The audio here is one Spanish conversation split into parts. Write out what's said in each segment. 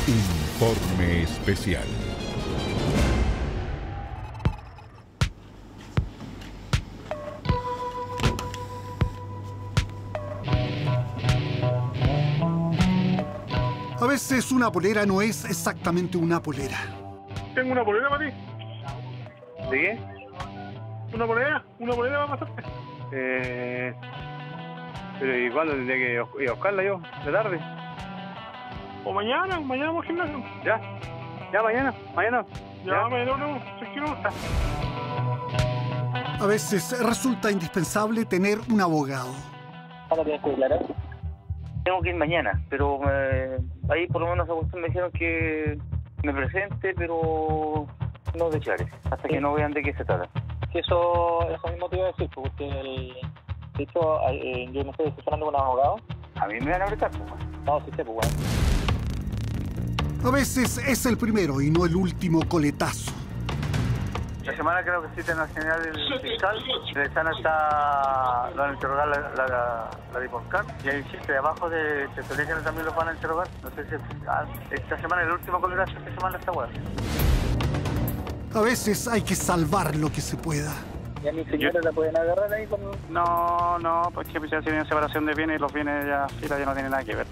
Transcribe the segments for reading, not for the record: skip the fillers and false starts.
Informe especial. A veces una polera no es exactamente una polera. Tengo una polera para ti. ¿De qué? ¿Una polera? ¿Una polera va a pasarte? Pero ¿y cuándo tendría que ir a buscarla yo? ¿De tarde? ¿O mañana? ¿Mañana vamos al gimnasio? ¿Ya? ¿Ya mañana? ¿Mañana? Ya, mañana no. Tranquilo. A veces resulta indispensable tener un abogado. ¿Ahora tienes que declarar? Tengo que ir mañana, pero ahí por lo menos a usted me dijeron que me presente, pero no declare, hasta que no vean de qué se trata. Sí, eso mismo te iba a decir, porque de hecho yo me estoy asesorando con un abogado. A mí me van a prestar, pues. No, sí sé, pues bueno. A veces es el primero y no el último coletazo. La semana creo que cita nacional del fiscal, de Sana lo van a interrogar la Diposcar, y ahí sí, de abajo de Tesorería también los van a interrogar. No sé si esta semana es el último coletazo que se manda esta hueá. A veces hay que salvar lo que se pueda. ¿Y a mi señora la pueden agarrar ahí con...? No, pues que ya se viene separación de bienes y los bienes ya no tienen nada que ver.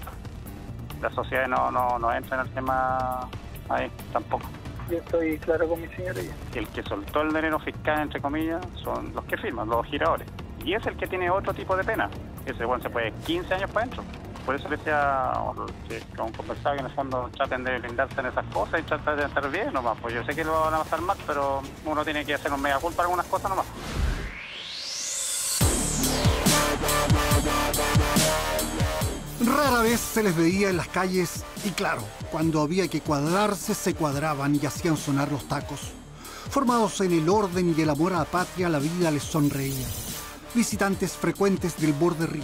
Las sociedades no entran en el tema ahí tampoco. Yo estoy claro con mi señoría. El que soltó el dinero fiscal, entre comillas, son los que firman, los giradores. Y es el que tiene otro tipo de pena. Ese bueno se puede 15 años para adentro. Por eso le decía que con conversado que en el fondo traten de blindarse en esas cosas y traten de hacer bien nomás. Pues yo sé que lo van a pasar mal, pero uno tiene que hacer un mega culpa algunas cosas nomás. Rara vez se les veía en las calles y claro, cuando había que cuadrarse se cuadraban y hacían sonar los tacos. Formados en el orden y el amor a la patria, la vida les sonreía. Visitantes frecuentes del borde río.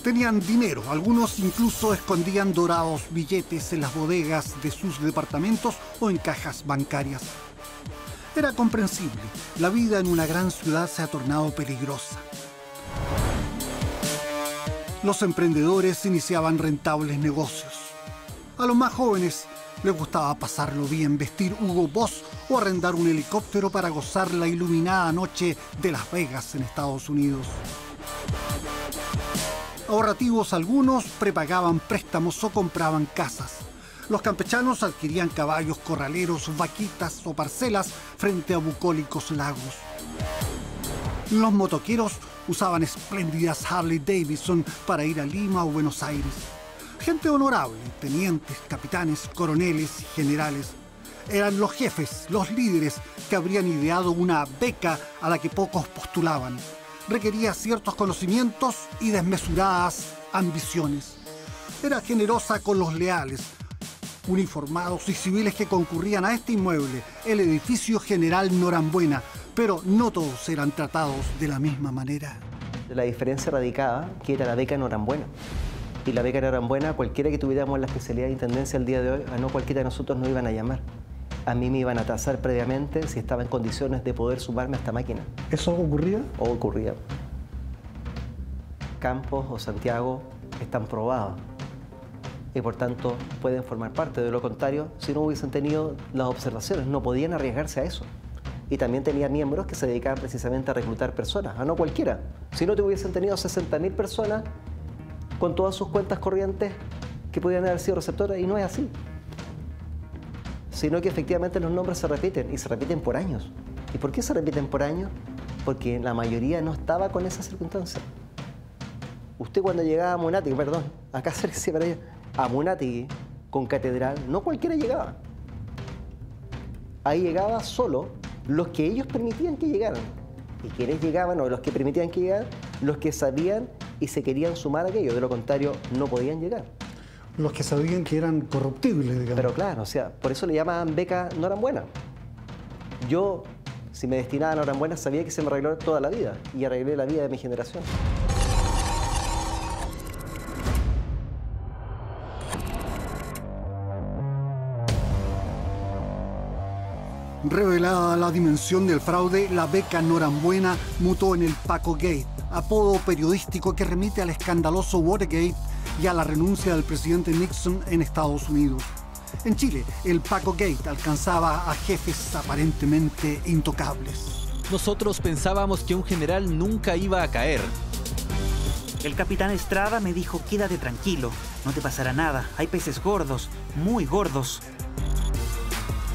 Tenían dinero, algunos incluso escondían dorados billetes en las bodegas de sus departamentos o en cajas bancarias. Era comprensible, la vida en una gran ciudad se ha tornado peligrosa. Los emprendedores iniciaban rentables negocios. A los más jóvenes les gustaba pasarlo bien, vestir Hugo Boss o arrendar un helicóptero para gozar la iluminada noche de Las Vegas en Estados Unidos. Ahorrativos algunos prepagaban préstamos o compraban casas. Los campechanos adquirían caballos corraleros, vaquitas o parcelas frente a bucólicos lagos. Los motoqueros usaban espléndidas Harley Davidson para ir a Lima o Buenos Aires. Gente honorable, tenientes, capitanes, coroneles y generales. Eran los jefes, los líderes que habrían ideado una beca a la que pocos postulaban. Requería ciertos conocimientos y desmesuradas ambiciones. Era generosa con los leales, uniformados y civiles que concurrían a este inmueble, el edificio General Norambuena, pero no todos eran tratados de la misma manera. La diferencia radicaba que era la beca Norambuena. Y la beca Norambuena, cualquiera que tuviéramos la especialidad de intendencia el día de hoy, a no cualquiera de nosotros nos iban a llamar. A mí me iban a tasar previamente si estaba en condiciones de poder sumarme a esta máquina. ¿Eso ocurría? O ocurría. Campos o Santiago están probados y por tanto pueden formar parte. De lo contrario, si no hubiesen tenido las observaciones, no podían arriesgarse a eso. Y también tenía miembros que se dedicaban precisamente a reclutar personas, a no cualquiera. Si no te hubiesen tenido 60.000 personas con todas sus cuentas corrientes que podían haber sido receptoras, y no es así. Sino que efectivamente los nombres se repiten, y se repiten por años. ¿Y por qué se repiten por años? Porque la mayoría no estaba con esa circunstancia. Usted cuando llegaba a Munátegui, acá se para allá, a Munátegui con catedral, no cualquiera llegaba. Ahí llegaba solo los que ellos permitían que llegaran. Y quienes llegaban, o los que permitían que llegaran, los que sabían y se querían sumar a aquello. De lo contrario, no podían llegar. Los que sabían que eran corruptibles, digamos. Pero claro, o sea, por eso le llamaban beca Norambuena. Yo, si me destinaba a Norambuena, sabía que se me arregló toda la vida. Y arreglé la vida de mi generación. Revelada la dimensión del fraude, la beca Norambuena mutó en el Paco Gate, apodo periodístico que remite al escandaloso Watergate y a la renuncia del presidente Nixon en Estados Unidos. En Chile, el Paco Gate alcanzaba a jefes aparentemente intocables. Nosotros pensábamos que un general nunca iba a caer. El capitán Estrada me dijo, quédate tranquilo, no te pasará nada, hay peces gordos, muy gordos.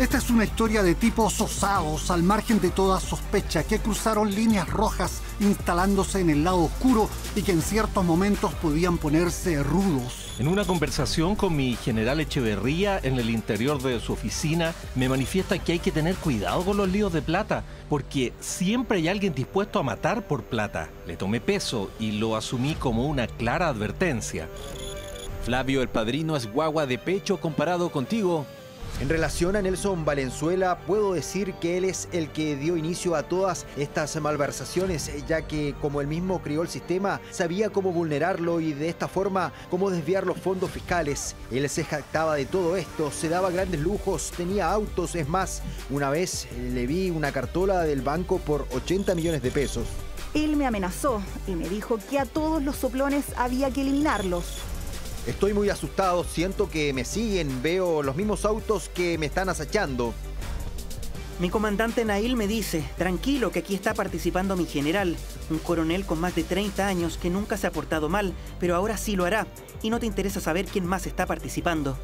Esta es una historia de tipos osados, al margen de toda sospecha, que cruzaron líneas rojas instalándose en el lado oscuro y que en ciertos momentos podían ponerse rudos. En una conversación con mi general Echeverría en el interior de su oficina, me manifiesta que hay que tener cuidado con los líos de plata, porque siempre hay alguien dispuesto a matar por plata. Le tomé peso y lo asumí como una clara advertencia. Flavio el Padrino es guagua de pecho comparado contigo. En relación a Nelson Valenzuela, puedo decir que él es el que dio inicio a todas estas malversaciones, ya que como él mismo crió el sistema, sabía cómo vulnerarlo y de esta forma cómo desviar los fondos fiscales. Él se jactaba de todo esto, se daba grandes lujos, tenía autos, es más, una vez le vi una cartola del banco por 80 millones de pesos. Él me amenazó y me dijo que a todos los soplones había que eliminarlos. Estoy muy asustado, siento que me siguen, veo los mismos autos que me están acechando. Mi comandante Nail me dice, tranquilo que aquí está participando mi general, un coronel con más de 30 años que nunca se ha portado mal, pero ahora sí lo hará, y no te interesa saber quién más está participando.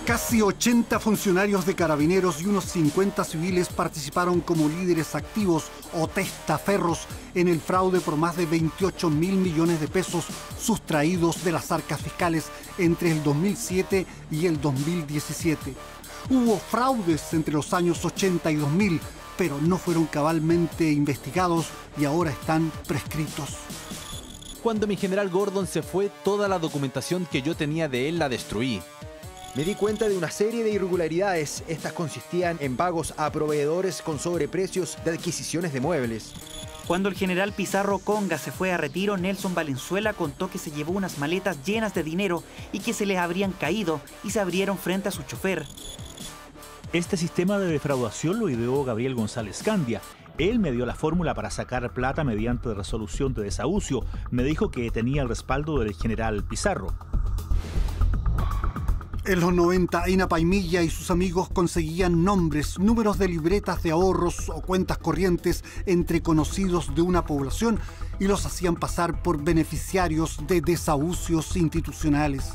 Casi 80 funcionarios de Carabineros y unos 50 civiles participaron como líderes activos o testaferros en el fraude por más de 28.000 millones de pesos sustraídos de las arcas fiscales entre el 2007 y el 2017. Hubo fraudes entre los años 80 y 2000, pero no fueron cabalmente investigados y ahora están prescritos. Cuando mi general Gordon se fue, toda la documentación que yo tenía de él la destruí. Me di cuenta de una serie de irregularidades. Estas consistían en pagos a proveedores con sobreprecios de adquisiciones de muebles. Cuando el general Pizarro Conga se fue a retiro, Nelson Valenzuela contó que se llevó unas maletas llenas de dinero y que se les habrían caído y se abrieron frente a su chofer. Este sistema de defraudación lo ideó Gabriel González Candia. Él me dio la fórmula para sacar plata mediante resolución de desahucio. Me dijo que tenía el respaldo del general Pizarro. En los 90, Ina Paimilla y sus amigos conseguían nombres, números de libretas de ahorros o cuentas corrientes entre conocidos de una población y los hacían pasar por beneficiarios de desahucios institucionales.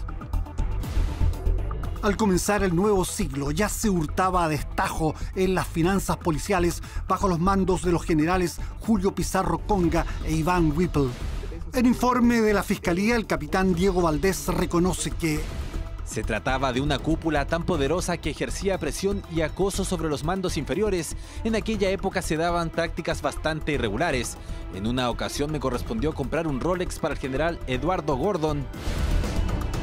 Al comenzar el nuevo siglo, ya se hurtaba a destajo en las finanzas policiales bajo los mandos de los generales Julio Pizarro Conga e Iván Whipple. En informe de la Fiscalía, el capitán Diego Valdés reconoce que se trataba de una cúpula tan poderosa que ejercía presión y acoso sobre los mandos inferiores. En aquella época se daban prácticas bastante irregulares. En una ocasión me correspondió comprar un Rolex para el general Eduardo Gordon.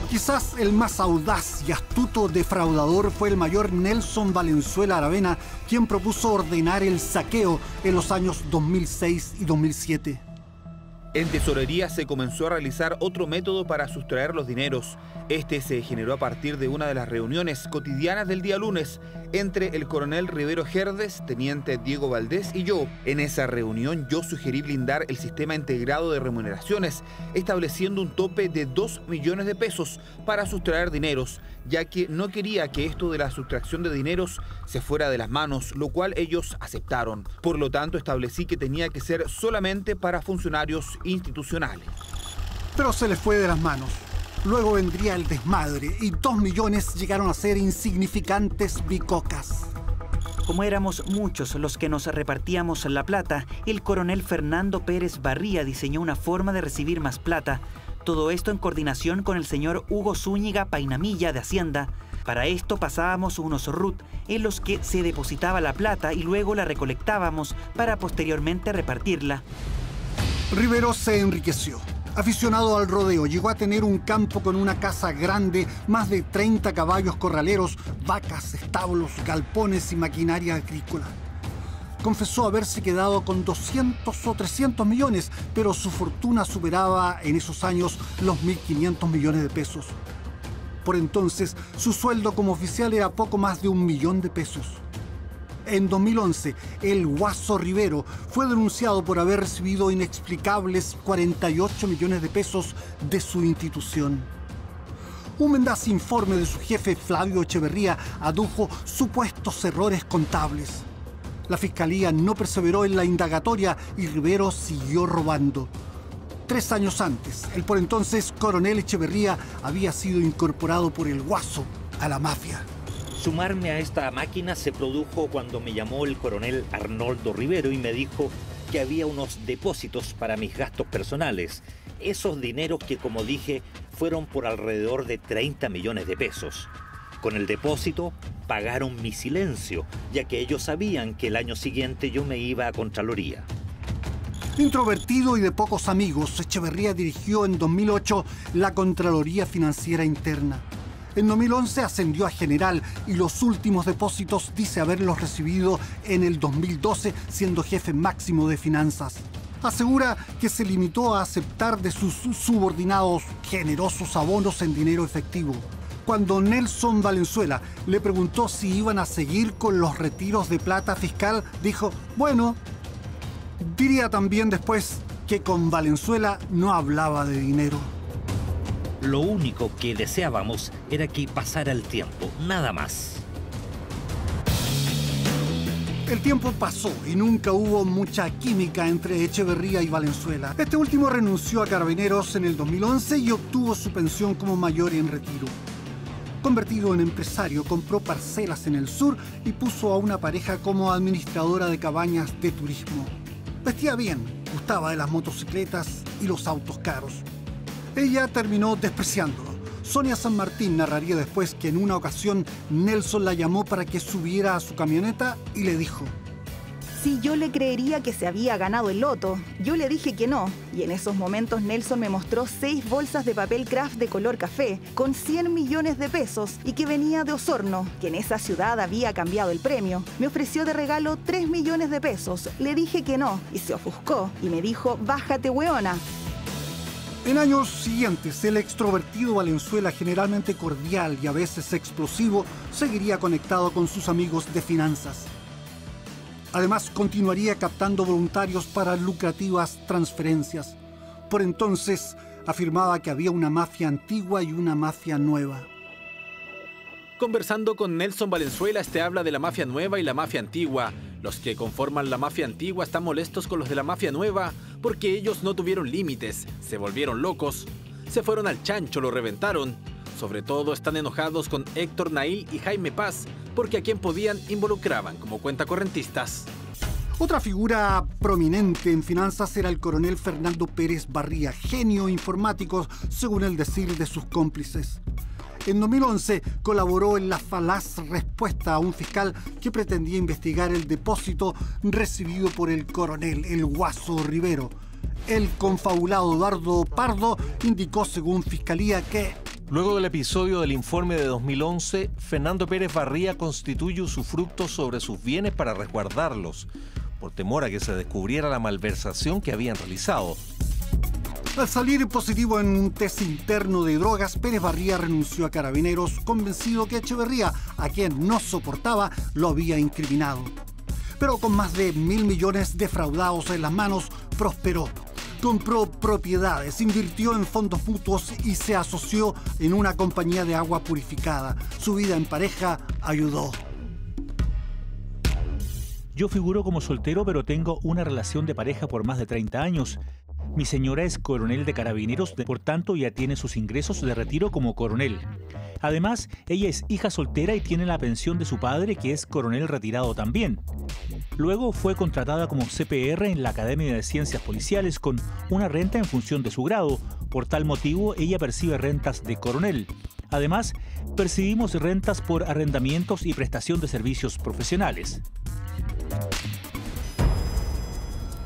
Quizás el más audaz y astuto defraudador fue el mayor Nelson Valenzuela Aravena, quien propuso ordenar el saqueo en los años 2006 y 2007. En tesorería se comenzó a realizar otro método para sustraer los dineros. Este se generó a partir de una de las reuniones cotidianas del día lunes entre el coronel Rivero Gerdes, teniente Diego Valdés y yo. En esa reunión yo sugerí blindar el sistema integrado de remuneraciones, estableciendo un tope de 2 millones de pesos para sustraer dineros, ya que no quería que esto de la sustracción de dineros se fuera de las manos, lo cual ellos aceptaron. Por lo tanto, establecí que tenía que ser solamente para funcionarios institucionales. Pero se les fue de las manos. Luego vendría el desmadre y 2 millones llegaron a ser insignificantes bicocas. Como éramos muchos los que nos repartíamos la plata, el coronel Fernando Pérez Barría diseñó una forma de recibir más plata. Todo esto en coordinación con el señor Hugo Zúñiga Painamilla de Hacienda. Para esto pasábamos unos RUT en los que se depositaba la plata y luego la recolectábamos para posteriormente repartirla. Rivero se enriqueció. Aficionado al rodeo, llegó a tener un campo con una casa grande, más de 30 caballos corraleros, vacas, establos, galpones y maquinaria agrícola. Confesó haberse quedado con 200 o 300 millones, pero su fortuna superaba en esos años los 1.500 millones de pesos. Por entonces, su sueldo como oficial era poco más de 1 millón de pesos. En 2011, el Guaso Rivero fue denunciado por haber recibido inexplicables 48 millones de pesos de su institución. Un mendaz informe de su jefe Flavio Echeverría adujo supuestos errores contables. La fiscalía no perseveró en la indagatoria y Rivero siguió robando. 3 años antes, el por entonces coronel Echeverría había sido incorporado por el Guaso a la mafia. Sumarme a esta máquina se produjo cuando me llamó el coronel Arnoldo Rivero y me dijo que había unos depósitos para mis gastos personales. Esos dineros que, como dije, fueron por alrededor de 30 millones de pesos. Con el depósito pagaron mi silencio, ya que ellos sabían que el año siguiente yo me iba a Contraloría. Introvertido y de pocos amigos, Echeverría dirigió en 2008 la Contraloría Financiera Interna. En 2011 ascendió a general y los últimos depósitos dice haberlos recibido en el 2012, siendo jefe máximo de finanzas. Asegura que se limitó a aceptar de sus subordinados generosos abonos en dinero efectivo. Cuando Nelson Valenzuela le preguntó si iban a seguir con los retiros de plata fiscal, dijo, bueno, diría también después que con Valenzuela no hablaba de dinero. Lo único que deseábamos era que pasara el tiempo, nada más. El tiempo pasó y nunca hubo mucha química entre Echeverría y Valenzuela. Este último renunció a Carabineros en el 2011 y obtuvo su pensión como mayor en retiro. Convertido en empresario, compró parcelas en el sur y puso a una pareja como administradora de cabañas de turismo. Vestía bien, gustaba de las motocicletas y los autos caros. Ella terminó despreciándolo. Sonia San Martín narraría después que en una ocasión Nelson la llamó para que subiera a su camioneta y le dijo: si yo le creería que se había ganado el loto, yo le dije que no. Y en esos momentos Nelson me mostró 6 bolsas de papel craft de color café con 100 millones de pesos y que venía de Osorno, que en esa ciudad había cambiado el premio. Me ofreció de regalo 3 millones de pesos. Le dije que no y se ofuscó y me dijo: bájate, weona. En años siguientes, el extrovertido Valenzuela, generalmente cordial y a veces explosivo, seguiría conectado con sus amigos de finanzas. Además, continuaría captando voluntarios para lucrativas transferencias. Por entonces, afirmaba que había una mafia antigua y una mafia nueva. Conversando con Nelson Valenzuela, habla de la mafia nueva y la mafia antigua. Los que conforman la mafia antigua están molestos con los de la mafia nueva porque ellos no tuvieron límites, se volvieron locos, se fueron al chancho, lo reventaron. Sobre todo están enojados con Héctor Nail y Jaime Paz porque a quien podían involucraban como cuentacorrentistas. Otra figura prominente en finanzas era el coronel Fernando Pérez Barría, genio informático según el decir de sus cómplices. En 2011 colaboró en la falaz respuesta a un fiscal que pretendía investigar el depósito recibido por el coronel, el Guaso Rivero. El confabulado Eduardo Pardo indicó, según Fiscalía, que luego del episodio del informe de 2011, Fernando Pérez Barría constituye usufructo sobre sus bienes para resguardarlos, por temor a que se descubriera la malversación que habían realizado. Al salir positivo en un test interno de drogas, Pérez Barría renunció a Carabineros, convencido que Echeverría, a quien no soportaba, lo había incriminado. Pero con más de 1.000 millones defraudados en las manos, prosperó. Compró propiedades, invirtió en fondos mutuos y se asoció en una compañía de agua purificada. Su vida en pareja ayudó. Yo figuro como soltero, pero tengo una relación de pareja por más de 30 años. Mi señora es coronel de Carabineros, por tanto ya tiene sus ingresos de retiro como coronel. Además, ella es hija soltera y tiene la pensión de su padre, que es coronel retirado también. Luego fue contratada como CPR en la Academia de Ciencias Policiales con una renta en función de su grado. Por tal motivo, ella percibe rentas de coronel. Además, percibimos rentas por arrendamientos y prestación de servicios profesionales.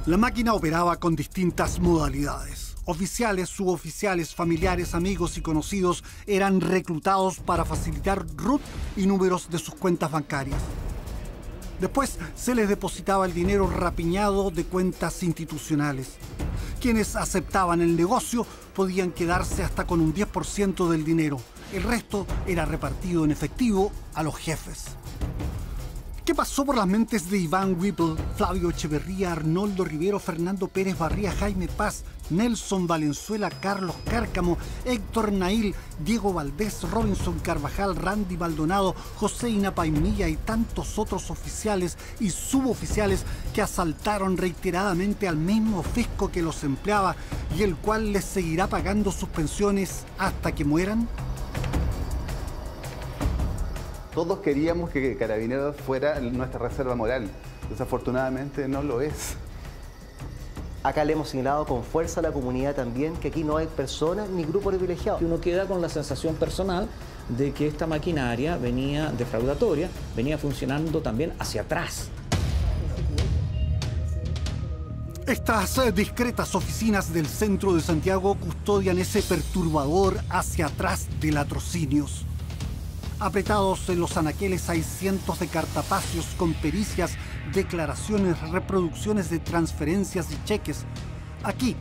La máquina operaba con distintas modalidades. Oficiales, suboficiales, familiares, amigos y conocidos eran reclutados para facilitar RUT y números de sus cuentas bancarias. Después se les depositaba el dinero rapiñado de cuentas institucionales. Quienes aceptaban el negocio podían quedarse hasta con un 10% del dinero. El resto era repartido en efectivo a los jefes. ¿Qué pasó por las mentes de Iván Whipple, Flavio Echeverría, Arnoldo Rivero, Fernando Pérez Barría, Jaime Paz, Nelson Valenzuela, Carlos Cárcamo, Héctor Nail, Diego Valdés, Robinson Carvajal, Randy Maldonado, José Inapaimilla y tantos otros oficiales y suboficiales que asaltaron reiteradamente al mismo fisco que los empleaba y el cual les seguirá pagando sus pensiones hasta que mueran? Todos queríamos que Carabineros fuera nuestra reserva moral. Desafortunadamente no lo es. Acá le hemos señalado con fuerza a la comunidad también que aquí no hay personas ni grupo privilegiado. Uno queda con la sensación personal de que esta maquinaria venía defraudatoria, venía funcionando también hacia atrás. Estas discretas oficinas del centro de Santiago custodian ese perturbador hacia atrás de latrocinios. Apretados en los anaqueles hay cientos de cartapacios con pericias, declaraciones, reproducciones de transferencias y cheques. Aquí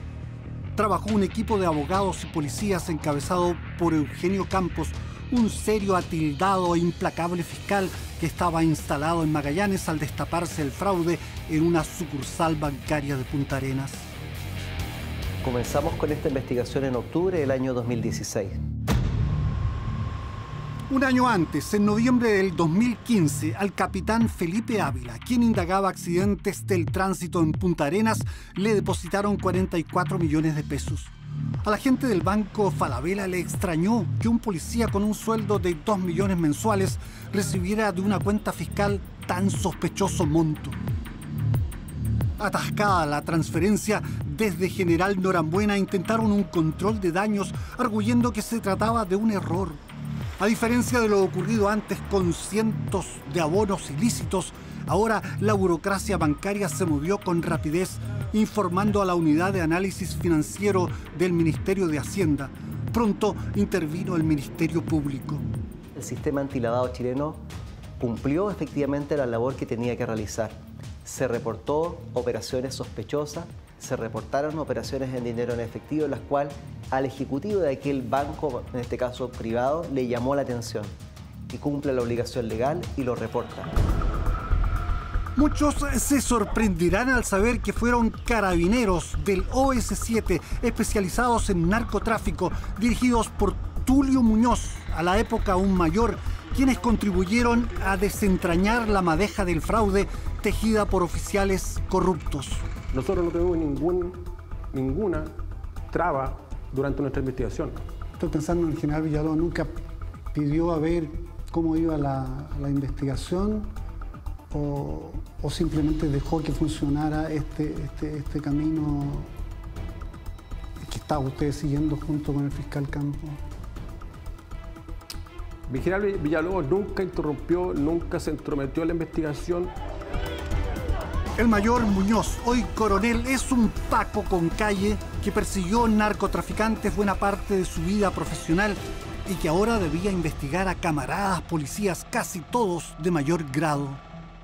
trabajó un equipo de abogados y policías encabezado por Eugenio Campos, un serio, atildado e implacable fiscal que estaba instalado en Magallanes al destaparse el fraude en una sucursal bancaria de Punta Arenas. Comenzamos con esta investigación en octubre del año 2016. Un año antes, en noviembre del 2015, al capitán Felipe Ávila, quien indagaba accidentes del tránsito en Punta Arenas, le depositaron 44 millones de pesos. A la gente del banco Falabella le extrañó que un policía con un sueldo de 2 millones mensuales recibiera de una cuenta fiscal tan sospechoso monto. Atascada la transferencia, desde General Norambuena intentaron un control de daños, arguyendo que se trataba de un error. A diferencia de lo ocurrido antes con cientos de abonos ilícitos, ahora la burocracia bancaria se movió con rapidez, informando a la unidad de análisis financiero del Ministerio de Hacienda. Pronto intervino el Ministerio Público. El sistema antilavado chileno cumplió efectivamente la labor que tenía que realizar. Se reportó operaciones sospechosas, se reportaron operaciones en dinero en efectivo, en las cuales al ejecutivo de aquel banco, en este caso privado, le llamó la atención y cumple la obligación legal y lo reporta. Muchos se sorprenderán al saber que fueron carabineros del OS7 especializados en narcotráfico, dirigidos por Tulio Muñoz, a la época aún mayor, quienes contribuyeron a desentrañar la madeja del fraude tejida por oficiales corruptos. Nosotros no tuvimos ninguna traba durante nuestra investigación. Estoy pensando en el general Villalobos, nunca pidió a ver cómo iba la investigación o simplemente dejó que funcionara este camino que está usted siguiendo junto con el fiscal Campos. Mi general Villalobos nunca interrumpió, nunca se entrometió en la investigación. El mayor Muñoz, hoy coronel, es un Paco con calle que persiguió narcotraficantes buena parte de su vida profesional y que ahora debía investigar a camaradas policías, casi todos de mayor grado.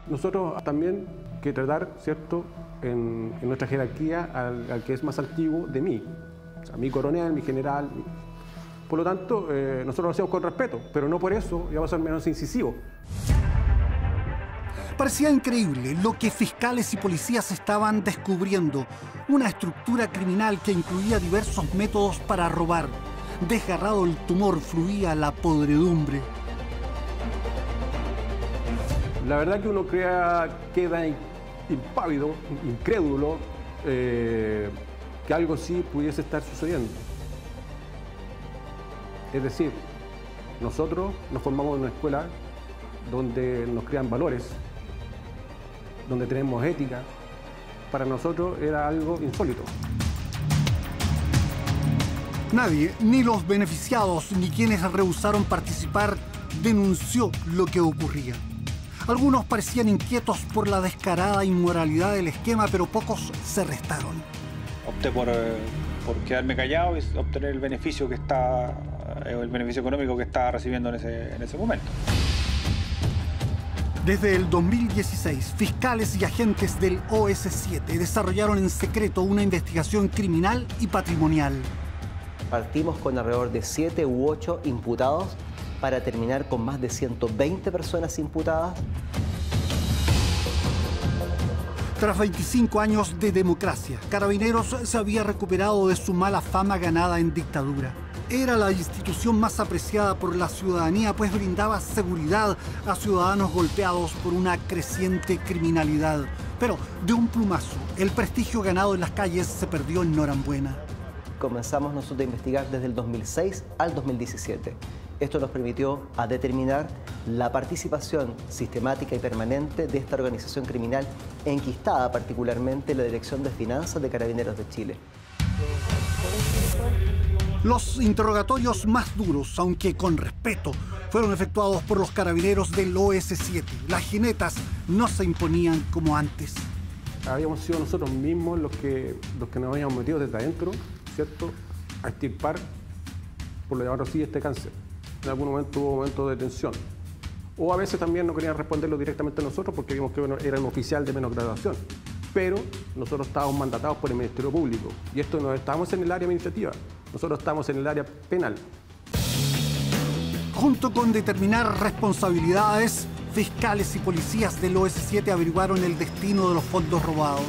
Nosotros también que tratar, ¿cierto?, en nuestra jerarquía al que es más antiguo de mí. O sea, mi coronel, mi general. Por lo tanto, nosotros lo hacemos con respeto, pero no por eso íbamos a ser menos incisivos. Parecía increíble lo que fiscales y policías estaban descubriendo. Una estructura criminal que incluía diversos métodos para robar. Desgarrado el tumor, fluía la podredumbre. La verdad que uno queda impávido, incrédulo, que algo sí pudiese estar sucediendo. Es decir, nosotros nos formamos en una escuela donde nos crean valores, donde tenemos ética. Para nosotros era algo insólito. Nadie, ni los beneficiados, ni quienes rehusaron participar, denunció lo que ocurría. Algunos parecían inquietos por la descarada inmoralidad del esquema, pero pocos se restaron. Opté por quedarme callado y obtener el beneficio económico que estaba recibiendo en ese momento. Desde el 2016, fiscales y agentes del OS7 desarrollaron en secreto una investigación criminal y patrimonial. Partimos con alrededor de 7 u 8 imputados para terminar con más de 120 personas imputadas. Tras 25 años de democracia, Carabineros se había recuperado de su mala fama ganada en dictadura. Era la institución más apreciada por la ciudadanía, pues brindaba seguridad a ciudadanos golpeados por una creciente criminalidad. Pero de un plumazo, el prestigio ganado en las calles se perdió en Norambuena. Comenzamos nosotros a investigar desde el 2006 al 2017. Esto nos permitió a determinar la participación sistemática y permanente de esta organización criminal enquistada particularmente en la Dirección de Finanzas de Carabineros de Chile. Los interrogatorios más duros, aunque con respeto, fueron efectuados por los carabineros del OS7. Las jinetas no se imponían como antes. Habíamos sido nosotros mismos los que nos habíamos metido desde adentro, ¿cierto?, a extirpar, por lo llamarlo así, este cáncer. En algún momento hubo momentos de tensión. O a veces también no querían responderlo directamente a nosotros porque vimos que era un oficial de menos graduación. Pero nosotros estábamos mandatados por el Ministerio Público. Y esto no estábamos en el área administrativa, nosotros estamos en el área penal. Junto con determinar responsabilidades, fiscales y policías del OS7 averiguaron el destino de los fondos robados.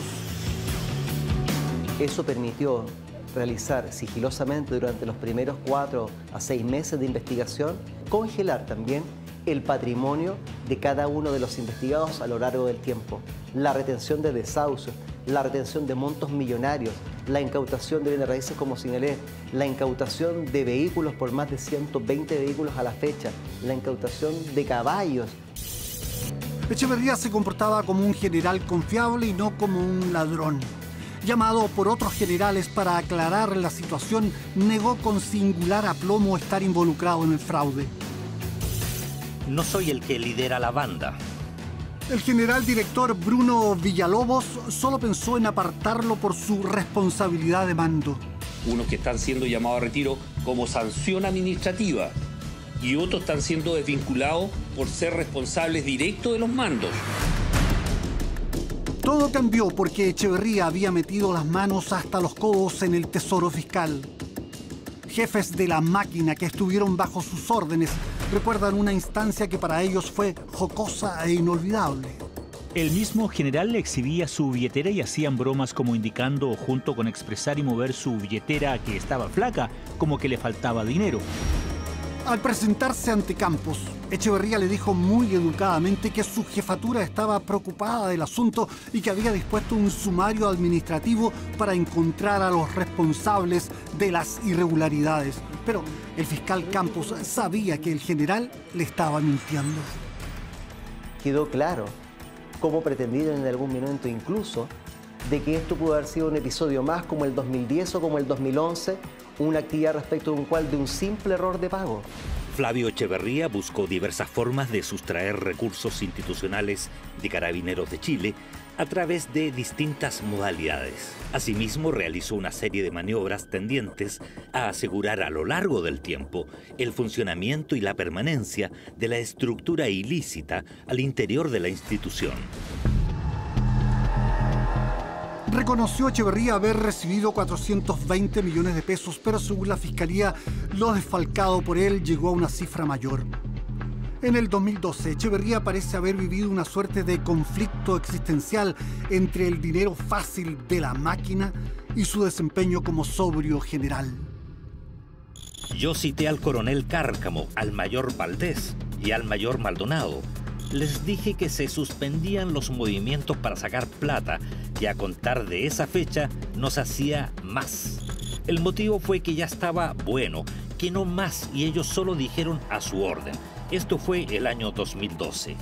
Eso permitió realizar sigilosamente durante los primeros 4 a 6 meses de investigación, congelar también el patrimonio de cada uno de los investigados a lo largo del tiempo, la retención de desahucios, la retención de montos millonarios, la incautación de bienes raíces como señalé, la incautación de vehículos por más de 120 vehículos a la fecha, la incautación de caballos. Echeverría se comportaba como un general confiable y no como un ladrón. Llamado por otros generales para aclarar la situación, negó con singular aplomo estar involucrado en el fraude. No soy el que lidera la banda. El general director Bruno Villalobos solo pensó en apartarlo por su responsabilidad de mando. Unos que están siendo llamados a retiro como sanción administrativa y otros están siendo desvinculados por ser responsables directos de los mandos. Todo cambió porque Echeverría había metido las manos hasta los codos en el Tesoro Fiscal. Jefes de la máquina que estuvieron bajo sus órdenes recuerdan una instancia que para ellos fue jocosa e inolvidable. El mismo general le exhibía su billetera y hacían bromas como indicando, junto con expresar y mover su billetera que estaba flaca, como que le faltaba dinero. Al presentarse ante Campos, Echeverría le dijo muy educadamente que su jefatura estaba preocupada del asunto y que había dispuesto un sumario administrativo para encontrar a los responsables de las irregularidades. Pero el fiscal Campos sabía que el general le estaba mintiendo. Quedó claro cómo pretendieron en algún momento incluso de que esto pudo haber sido un episodio más como el 2010 o como el 2011, una actividad respecto de un simple error de pago. Flavio Echeverría buscó diversas formas de sustraer recursos institucionales de Carabineros de Chile a través de distintas modalidades. Asimismo, realizó una serie de maniobras tendientes a asegurar a lo largo del tiempo el funcionamiento y la permanencia de la estructura ilícita al interior de la institución. Reconoció Echeverría haber recibido 420 millones de pesos, pero según la Fiscalía, lo desfalcado por él llegó a una cifra mayor. En el 2012, Echeverría parece haber vivido una suerte de conflicto existencial entre el dinero fácil de la máquina y su desempeño como sobrio general. Yo cité al coronel Cárcamo, al mayor Valdés y al mayor Maldonado. Les dije que se suspendían los movimientos para sacar plata, que a contar de esa fecha no se hacía más. El motivo fue que ya estaba bueno, que no más, y ellos solo dijeron a su orden. Esto fue el año 2012.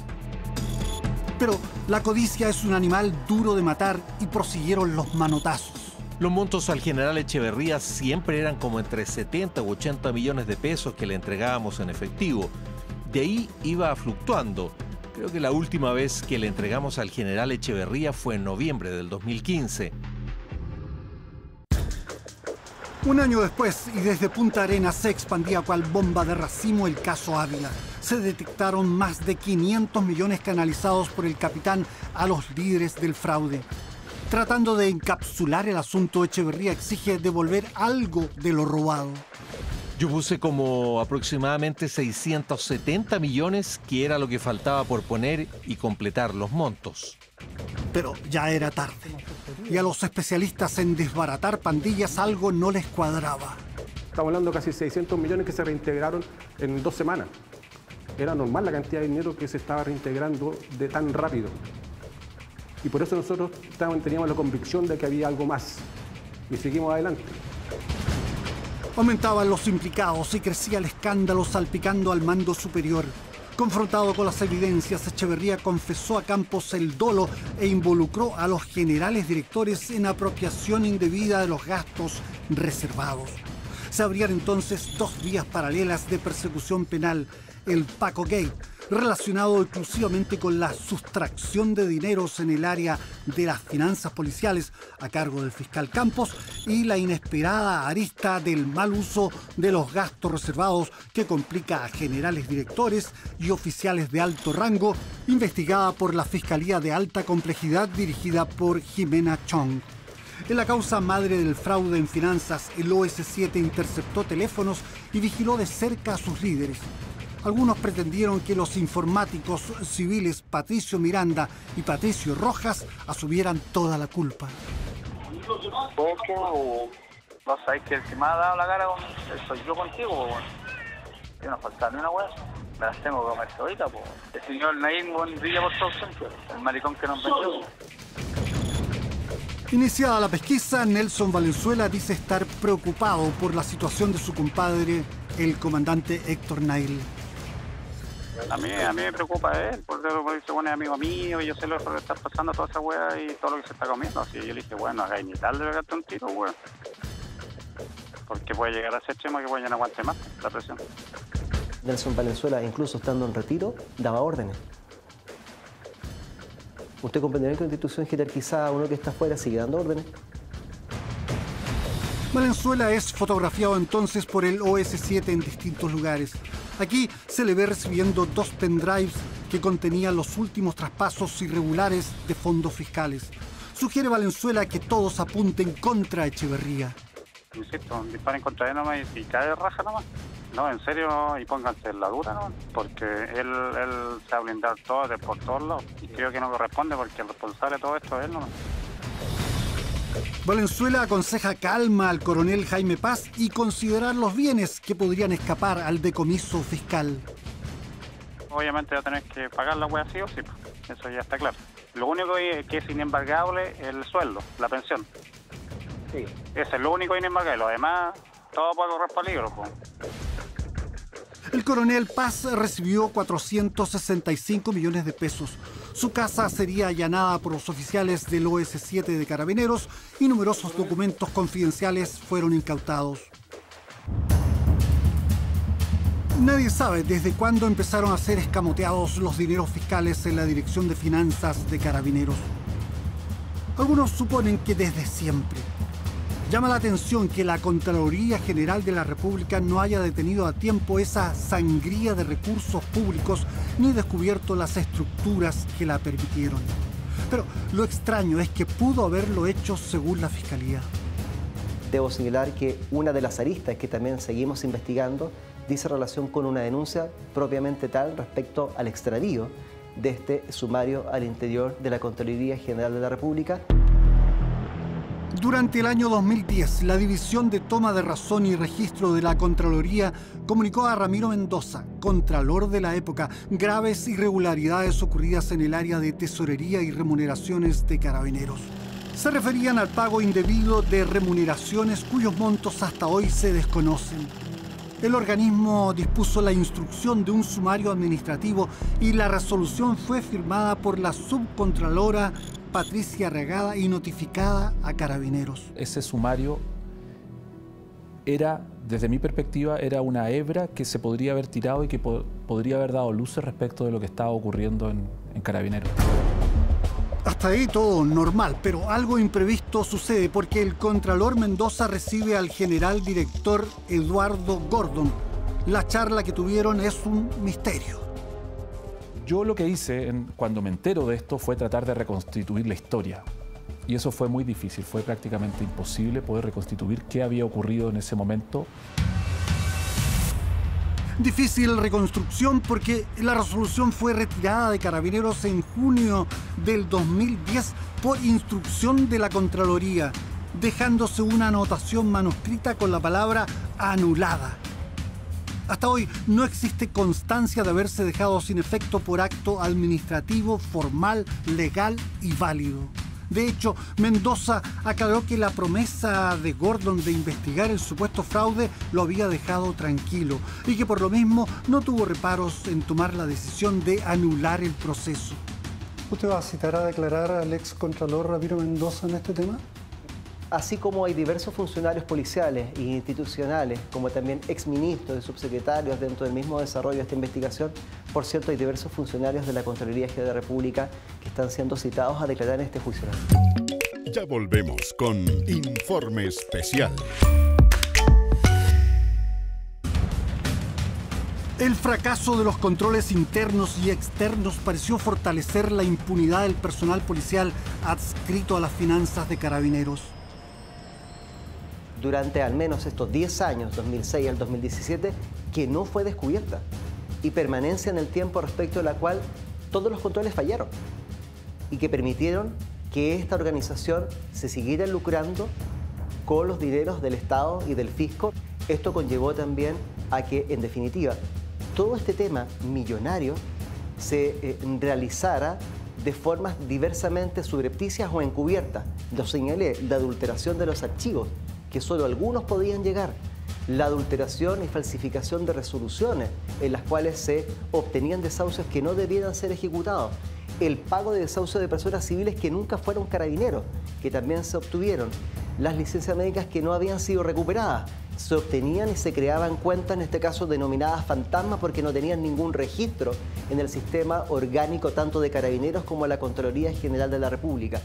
Pero la codicia es un animal duro de matar y prosiguieron los manotazos. Los montos al general Echeverría siempre eran como entre 70 u 80 millones de pesos que le entregábamos en efectivo. De ahí iba fluctuando. Creo que la última vez que le entregamos al general Echeverría fue en noviembre del 2015. Un año después, y desde Punta Arenas se expandía cual bomba de racimo el caso Ávila. Se detectaron más de 500 millones canalizados por el capitán a los líderes del fraude. Tratando de encapsular el asunto, Echeverría exige devolver algo de lo robado. Yo puse como aproximadamente 670 millones, que era lo que faltaba por poner y completar los montos. Pero ya era tarde. Y a los especialistas en desbaratar pandillas algo no les cuadraba. Estamos hablando de casi 600 millones que se reintegraron en 2 semanas. Era normal la cantidad de dinero que se estaba reintegrando de tan rápido. Y por eso nosotros teníamos la convicción de que había algo más. Y seguimos adelante. Aumentaban los implicados y crecía el escándalo salpicando al mando superior. Confrontado con las evidencias, Echeverría confesó a Campos el dolo e involucró a los generales directores en apropiación indebida de los gastos reservados. Se abrían entonces 2 vías paralelas de persecución penal, el Paco Gate, relacionado exclusivamente con la sustracción de dineros en el área de las finanzas policiales a cargo del fiscal Campos, y la inesperada arista del mal uso de los gastos reservados que complica a generales directores y oficiales de alto rango, investigada por la Fiscalía de Alta Complejidad dirigida por Jimena Chong. En la causa madre del fraude en finanzas, el OS7 interceptó teléfonos y vigiló de cerca a sus líderes. Algunos pretendieron que los informáticos civiles Patricio Miranda y Patricio Rojas asumieran toda la culpa. No sabéis que el que me ha dado la cara soy yo contigo, yo no falta ni una hueá. Me las tengo que comer ahorita, po. El señor Naim brilla por su ausencia, el maricón que nos vendió. Iniciada la pesquisa, Nelson Valenzuela dice estar preocupado por la situación de su compadre, el comandante Héctor Nail. A mí me preocupa él, porque se pone amigo mío y yo sé lo que está pasando toda esa weá y todo lo que se está comiendo. Así yo le dije, bueno, haga ni tal de pegarte un tiro, weón. Porque puede llegar a ser Chema que ya no aguante más la presión. Nelson Valenzuela, incluso estando en retiro, daba órdenes. ¿Usted comprenderá que una institución jerarquizada, uno que está afuera, sigue dando órdenes? Valenzuela es fotografiado entonces por el OS7 en distintos lugares. Aquí se le ve recibiendo 2 pendrives que contenían los últimos traspasos irregulares de fondos fiscales. Sugiere Valenzuela que todos apunten contra Echeverría. Insisto, disparen contra él nomás y cae raja nomás. No, en serio, y pónganse en la dura nomás, porque él se va a blindar todo por todos lados. Y creo que no corresponde porque el responsable de todo esto es él nomás. Valenzuela aconseja calma al coronel Jaime Paz y considerar los bienes que podrían escapar al decomiso fiscal. Obviamente va a tener que pagar la wea sí o sí, eso ya está claro. Lo único que es inembargable es el sueldo, la pensión. Sí. Ese es lo único inembargable, lo demás todo puede correr peligro. El coronel Paz recibió 465 millones de pesos. Su casa sería allanada por los oficiales del OS7 de Carabineros y numerosos documentos confidenciales fueron incautados. Nadie sabe desde cuándo empezaron a ser escamoteados los dineros fiscales en la Dirección de Finanzas de Carabineros. Algunos suponen que desde siempre. Llama la atención que la Contraloría General de la República no haya detenido a tiempo esa sangría de recursos públicos ni descubierto las estructuras que la permitieron. Pero lo extraño es que pudo haberlo hecho según la Fiscalía. Debo señalar que una de las aristas que también seguimos investigando dice relación con una denuncia propiamente tal respecto al extravío de este sumario al interior de la Contraloría General de la República. Durante el año 2010, la División de Toma de Razón y Registro de la Contraloría comunicó a Ramiro Mendoza, contralor de la época, graves irregularidades ocurridas en el área de tesorería y remuneraciones de Carabineros. Se referían al pago indebido de remuneraciones cuyos montos hasta hoy se desconocen. El organismo dispuso la instrucción de un sumario administrativo y la resolución fue firmada por la subcontralora Patricia Arregada y notificada a Carabineros. Ese sumario era, desde mi perspectiva, era una hebra que se podría haber tirado y que podría haber dado luces respecto de lo que estaba ocurriendo en Carabineros. Hasta ahí todo normal, pero algo imprevisto sucede porque el contralor Mendoza recibe al general director Eduardo Gordon. La charla que tuvieron es un misterio. Yo lo que hice cuando me entero de esto fue tratar de reconstituir la historia. Y eso fue muy difícil, fue prácticamente imposible poder reconstituir qué había ocurrido en ese momento. Difícil reconstrucción porque la resolución fue retirada de Carabineros en junio del 2010 por instrucción de la Contraloría, dejándose una anotación manuscrita con la palabra anulada. Hasta hoy no existe constancia de haberse dejado sin efecto por acto administrativo, formal, legal y válido. De hecho, Mendoza aclaró que la promesa de Gordon de investigar el supuesto fraude lo había dejado tranquilo y que por lo mismo no tuvo reparos en tomar la decisión de anular el proceso. ¿Usted va a citar a declarar al ex contralor Ramiro Mendoza en este tema? Así como hay diversos funcionarios policiales e institucionales, como también exministros y subsecretarios dentro del mismo desarrollo de esta investigación, por cierto, hay diversos funcionarios de la Contraloría General de la República que están siendo citados a declarar en este juicio. Ya volvemos con Informe Especial. El fracaso de los controles internos y externos pareció fortalecer la impunidad del personal policial adscrito a las finanzas de Carabineros. Durante al menos estos 10 años, 2006 al 2017, que no fue descubierta y permanencia en el tiempo respecto de la cual todos los controles fallaron y que permitieron que esta organización se siguiera lucrando con los dineros del Estado y del fisco. Esto conllevó también a que, en definitiva, todo este tema millonario se realizara de formas diversamente subrepticias o encubiertas. Lo señalé, la adulteración de los archivos, que solo algunos podían llegar, la adulteración y falsificación de resoluciones en las cuales se obtenían desahucios que no debieran ser ejecutados, el pago de desahucios de personas civiles que nunca fueron carabineros, que también se obtuvieron, las licencias médicas que no habían sido recuperadas, se obtenían y se creaban cuentas, en este caso denominadas fantasmas, porque no tenían ningún registro en el sistema orgánico tanto de Carabineros como de la Contraloría General de la República.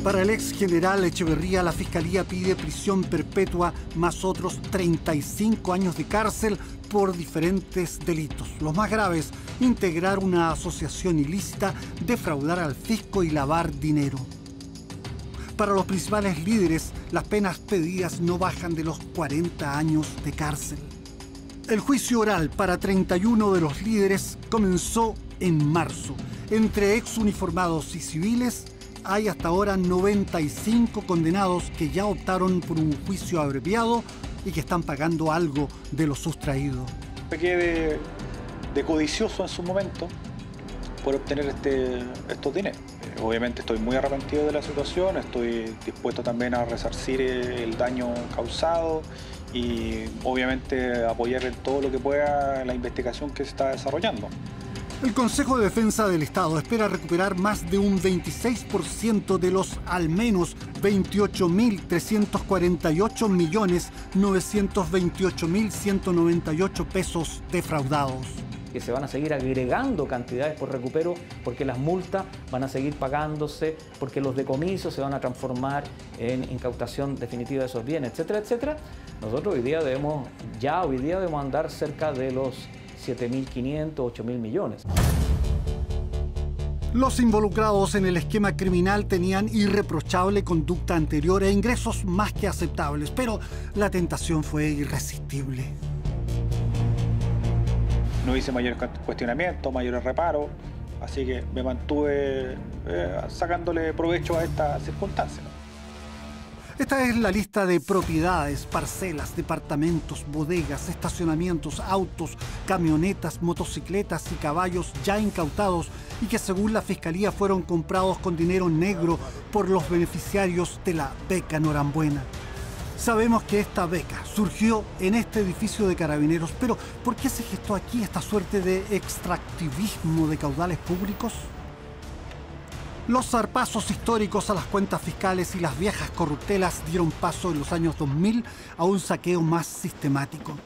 Para el ex general Echeverría, la Fiscalía pide prisión perpetua más otros 35 años de cárcel por diferentes delitos. Los más graves, integrar una asociación ilícita, defraudar al fisco y lavar dinero. Para los principales líderes, las penas pedidas no bajan de los 40 años de cárcel. El juicio oral para 31 de los líderes comenzó en marzo. Entre exuniformados y civiles, hay hasta ahora 95 condenados que ya optaron por un juicio abreviado y que están pagando algo de lo sustraído. Pequé de codicioso en su momento por obtener estos dineros. Obviamente estoy muy arrepentido de la situación, estoy dispuesto también a resarcir el daño causado y obviamente apoyar en todo lo que pueda la investigación que se está desarrollando. El Consejo de Defensa del Estado espera recuperar más de un 26% de los al menos 28.348.928.198 pesos defraudados. Que se van a seguir agregando cantidades por recupero porque las multas van a seguir pagándose, porque los decomisos se van a transformar en incautación definitiva de esos bienes, etcétera, etcétera. Nosotros hoy día debemos andar cerca de los 7.500, 8.000 millones. Los involucrados en el esquema criminal tenían irreprochable conducta anterior e ingresos más que aceptables, pero la tentación fue irresistible. No hice mayores cuestionamientos, mayores reparos, así que me mantuve sacándole provecho a esta circunstancia. Esta es la lista de propiedades, parcelas, departamentos, bodegas, estacionamientos, autos, camionetas, motocicletas y caballos ya incautados y que según la Fiscalía fueron comprados con dinero negro por los beneficiarios de la beca Norambuena. Sabemos que esta beca surgió en este edificio de Carabineros, pero ¿por qué se gestó aquí esta suerte de extractivismo de caudales públicos? Los zarpazos históricos a las cuentas fiscales y las viejas corruptelas dieron paso en los años 2000 a un saqueo más sistemático.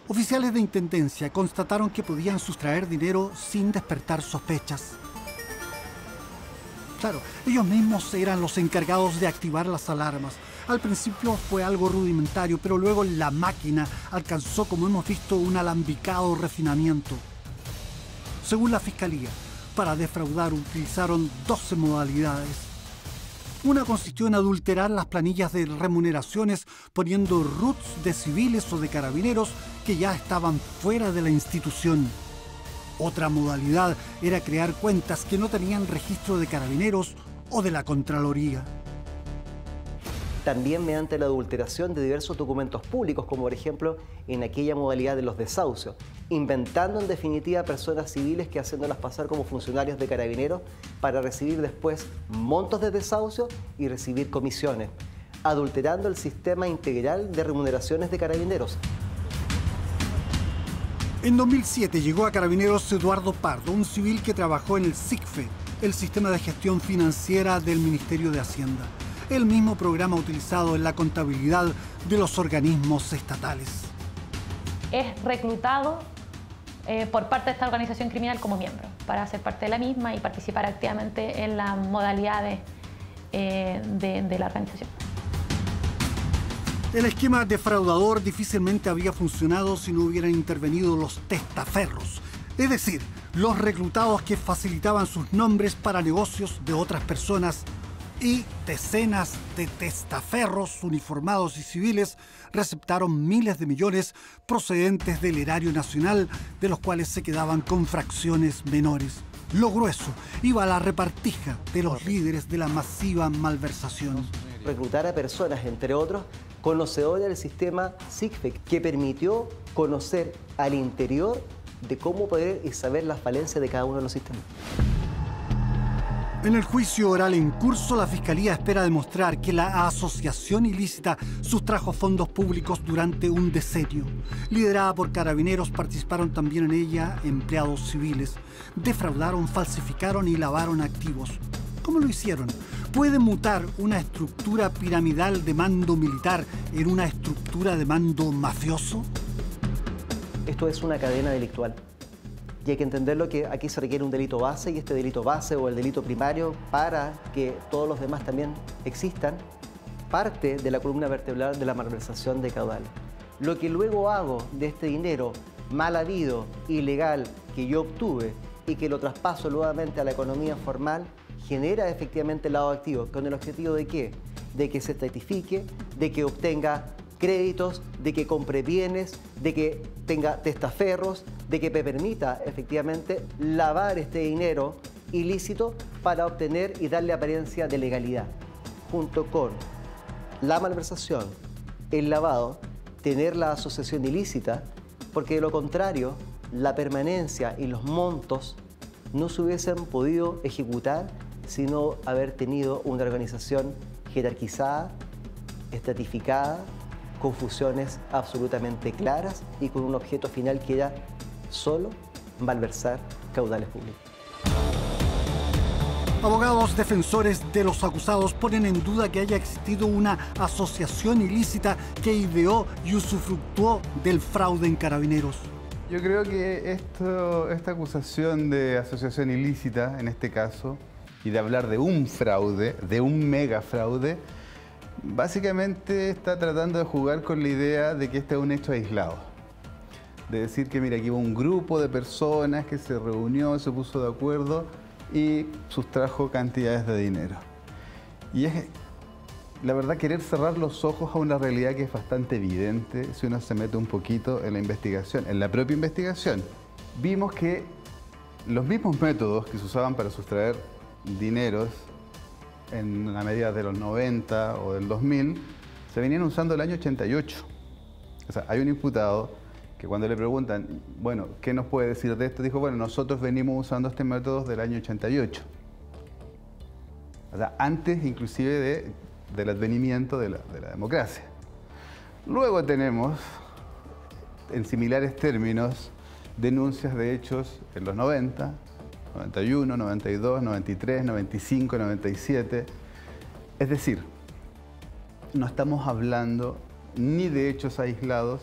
Oficiales de intendencia constataron que podían sustraer dinero sin despertar sospechas. Claro, ellos mismos eran los encargados de activar las alarmas. Al principio fue algo rudimentario, pero luego la máquina alcanzó, como hemos visto, un alambicado refinamiento. Según la Fiscalía, para defraudar utilizaron 12 modalidades. Una consistió en adulterar las planillas de remuneraciones poniendo RUTs de civiles o de carabineros que ya estaban fuera de la institución. Otra modalidad era crear cuentas que no tenían registro de Carabineros o de la Contraloría. También mediante la adulteración de diversos documentos públicos, como por ejemplo en aquella modalidad de los desahucios, inventando en definitiva personas civiles que haciéndolas pasar como funcionarios de Carabineros para recibir después montos de desahucio y recibir comisiones, adulterando el sistema integral de remuneraciones de Carabineros. En 2007 llegó a Carabineros Eduardo Pardo, un civil que trabajó en el SICFE, el sistema de gestión financiera del Ministerio de Hacienda, el mismo programa utilizado en la contabilidad de los organismos estatales. Es reclutado por parte de esta organización criminal como miembro para ser parte de la misma y participar activamente en las modalidades de la organización. El esquema defraudador difícilmente habría funcionado si no hubieran intervenido los testaferros, es decir, los reclutados que facilitaban sus nombres para negocios de otras personas, y decenas de testaferros uniformados y civiles receptaron miles de millones procedentes del erario nacional, de los cuales se quedaban con fracciones menores. Lo grueso iba a la repartija de los líderes de la masiva malversación. Reclutar a personas, entre otros, conocedores del sistema SICFE, que permitió conocer al interior de cómo poder y saber las falencias de cada uno de los sistemas. En el juicio oral en curso, la Fiscalía espera demostrar que la asociación ilícita sustrajo fondos públicos durante un decenio. Liderada por Carabineros, participaron también en ella empleados civiles. Defraudaron, falsificaron y lavaron activos. ¿Cómo lo hicieron? ¿Puede mutar una estructura piramidal de mando militar en una estructura de mando mafioso? Esto es una cadena delictual. Y hay que entenderlo que aquí se requiere un delito base, y este delito base o el delito primario, para que todos los demás también existan, parte de la columna vertebral de la malversación de caudales. Lo que luego hago de este dinero mal habido, ilegal, que yo obtuve y que lo traspaso nuevamente a la economía formal, genera efectivamente el lado activo. ¿Con el objetivo de qué? De que se estratifique, de que obtenga créditos, de que compre bienes, de que tenga testaferros, de que me permita efectivamente lavar este dinero ilícito para obtener y darle apariencia de legalidad. Junto con la malversación, el lavado, tener la asociación ilícita, porque de lo contrario, la permanencia y los montos no se hubiesen podido ejecutar sino haber tenido una organización jerarquizada, estratificada, con funciones absolutamente claras y con un objeto final que era solo malversar caudales públicos. Abogados defensores de los acusados ponen en duda que haya existido una asociación ilícita que ideó y usufructuó del fraude en Carabineros. Yo creo que esta acusación de asociación ilícita, en este caso, y de hablar de un fraude, de un mega fraude, básicamente está tratando de jugar con la idea de que este es un hecho aislado. De decir que, mira, aquí hubo un grupo de personas que se reunió, se puso de acuerdo y sustrajo cantidades de dinero. Y es, la verdad, querer cerrar los ojos a una realidad que es bastante evidente si uno se mete un poquito en la investigación. En la propia investigación vimos que los mismos métodos que se usaban para sustraer dineros en la medida de los 90 o del 2000, se venían usando el año 88. O sea, hay un imputado que cuando le preguntan, bueno, ¿qué nos puede decir de esto? Dijo, bueno, nosotros venimos usando este método del año 88. O sea, antes inclusive del advenimiento de la democracia. Luego tenemos, en similares términos, denuncias de hechos en los 90, 91, 92, 93, 95, 97. Es decir, no estamos hablando ni de hechos aislados,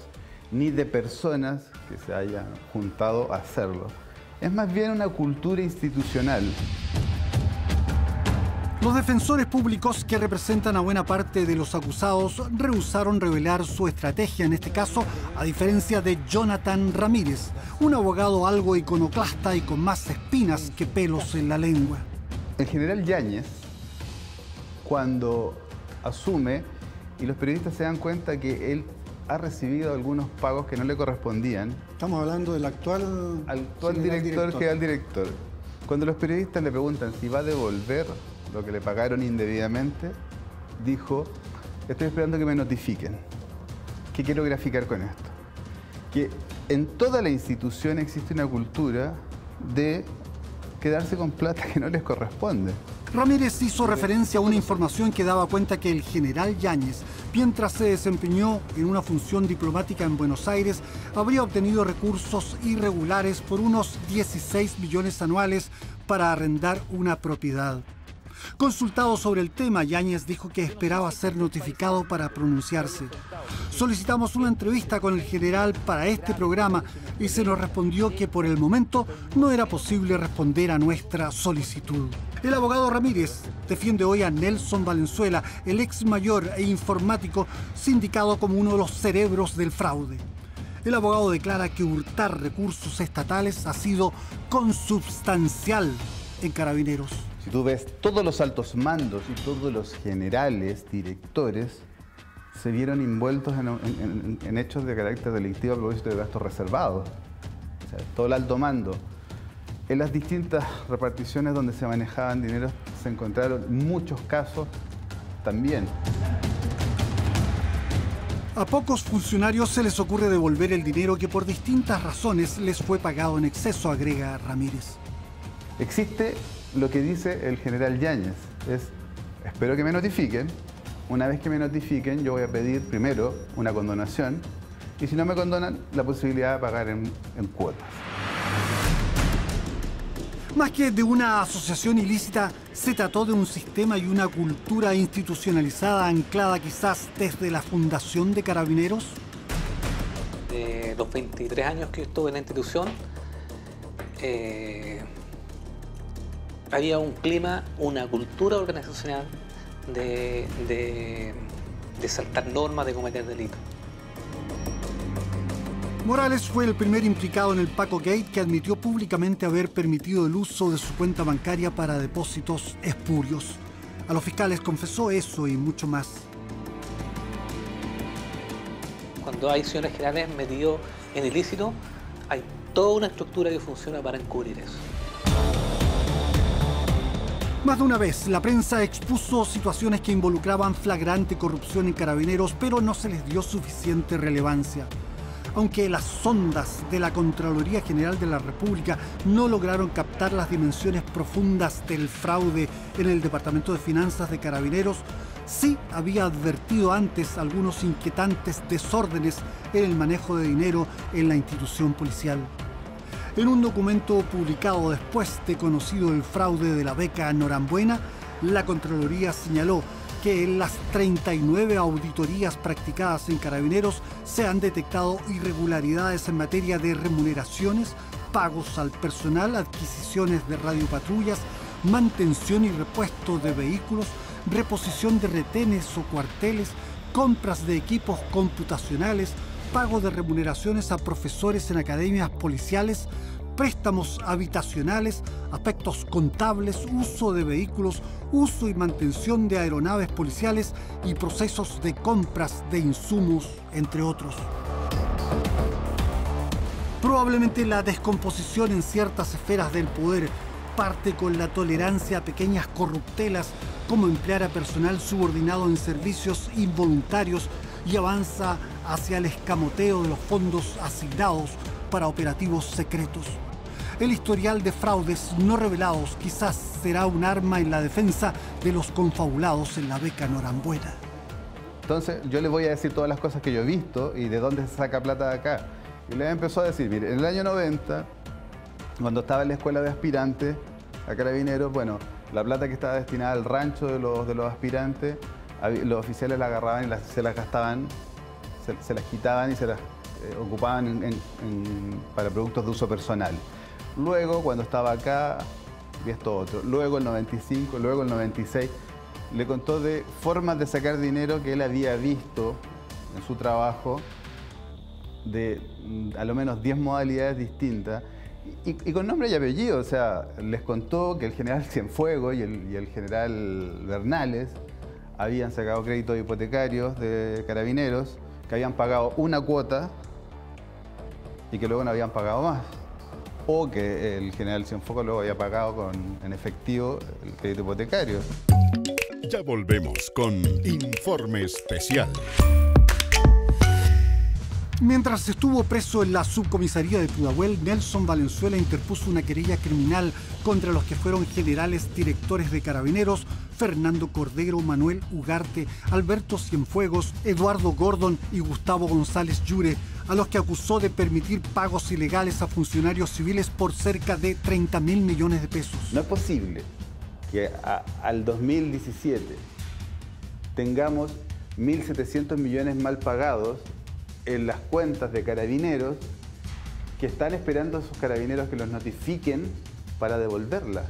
ni de personas que se hayan juntado a hacerlo. Es más bien una cultura institucional. Los defensores públicos que representan a buena parte de los acusados rehusaron revelar su estrategia, en este caso, a diferencia de Jonathan Ramírez, un abogado algo iconoclasta y con más espinas que pelos en la lengua. El general Yáñez, cuando asume y los periodistas se dan cuenta que él ha recibido algunos pagos que no le correspondían. Estamos hablando del actual director, que era el director. Cuando los periodistas le preguntan si va a devolver lo que le pagaron indebidamente, dijo: estoy esperando que me notifiquen. ¿Qué quiero graficar con esto? Que en toda la institución existe una cultura de quedarse con plata que no les corresponde. Ramírez hizo referencia a una información que daba cuenta que el general Yáñez, mientras se desempeñó en una función diplomática en Buenos Aires, habría obtenido recursos irregulares por unos 16 millones anuales para arrendar una propiedad. Consultado sobre el tema, Yáñez dijo que esperaba ser notificado para pronunciarse. Solicitamos una entrevista con el general para este programa y se nos respondió que por el momento no era posible responder a nuestra solicitud. El abogado Ramírez defiende hoy a Nelson Valenzuela, el ex mayor e informático sindicado como uno de los cerebros del fraude. El abogado declara que hurtar recursos estatales ha sido consubstancial en Carabineros. Si tú ves, todos los altos mandos y todos los generales, directores, se vieron envueltos en hechos de carácter delictivo a propósito de gastos reservados. O sea, todo el alto mando. En las distintas reparticiones donde se manejaban dineros se encontraron muchos casos también. A pocos funcionarios se les ocurre devolver el dinero que por distintas razones les fue pagado en exceso, agrega Ramírez. Existe lo que dice el general Yáñez, es: espero que me notifiquen. Una vez que me notifiquen, yo voy a pedir primero una condonación y si no me condonan, la posibilidad de pagar en cuotas. Más que de una asociación ilícita, se trató de un sistema y una cultura institucionalizada anclada quizás desde la fundación de Carabineros. De los 23 años que estuve en la institución, había un clima, una cultura organizacional de saltar normas, de cometer delitos. Morales fue el primer implicado en el Paco Gate que admitió públicamente haber permitido el uso de su cuenta bancaria para depósitos espurios. A los fiscales confesó eso y mucho más. Cuando hay señores generales metidos en ilícito, hay toda una estructura que funciona para encubrir eso. Más de una vez, la prensa expuso situaciones que involucraban flagrante corrupción en Carabineros, pero no se les dio suficiente relevancia. Aunque las sondas de la Contraloría General de la República no lograron captar las dimensiones profundas del fraude en el Departamento de Finanzas de Carabineros, sí había advertido antes algunos inquietantes desórdenes en el manejo de dinero en la institución policial. En un documento publicado después de conocido el fraude de la beca Norambuena, la Contraloría señaló que en las 39 auditorías practicadas en Carabineros se han detectado irregularidades en materia de remuneraciones, pagos al personal, adquisiciones de radiopatrullas, mantención y repuesto de vehículos, reposición de retenes o cuarteles, compras de equipos computacionales, pago de remuneraciones a profesores en academias policiales, préstamos habitacionales, aspectos contables, uso de vehículos, uso y mantención de aeronaves policiales y procesos de compras de insumos, entre otros. Probablemente la descomposición en ciertas esferas del poder parte con la tolerancia a pequeñas corruptelas como emplear a personal subordinado en servicios involuntarios y avanza hacia el escamoteo de los fondos asignados para operativos secretos. El historial de fraudes no revelados quizás será un arma en la defensa de los confabulados en la beca Norambuena. Entonces yo le voy a decir todas las cosas que yo he visto y de dónde se saca plata de acá. Y le empezó a decir, mire, en el año 90, cuando estaba en la escuela de aspirantes a Carabineros, bueno, la plata que estaba destinada al rancho de los aspirantes, los oficiales la agarraban y se las gastaban, se las quitaban y se las ocupaban para productos de uso personal. Luego, cuando estaba acá, vi esto otro. Luego el 95, luego el 96, le contó de formas de sacar dinero que él había visto en su trabajo, de a lo menos 10 modalidades distintas, y con nombre y apellido. O sea, les contó que el general Cienfuegos y el general Bernales habían sacado créditos hipotecarios de Carabineros que habían pagado una cuota y que luego no habían pagado más. O que el general Cienfuegos luego había pagado en efectivo el crédito hipotecario. Ya volvemos con Informe Especial. Mientras estuvo preso en la subcomisaría de Pudahuel, Nelson Valenzuela interpuso una querella criminal contra los que fueron generales directores de Carabineros, Fernando Cordero, Manuel Ugarte, Alberto Cienfuegos, Eduardo Gordon y Gustavo González Llure, a los que acusó de permitir pagos ilegales a funcionarios civiles por cerca de 30.000 millones de pesos. No es posible que al 2017 tengamos 1.700 millones mal pagados en las cuentas de Carabineros, que están esperando a esos carabineros que los notifiquen para devolverla.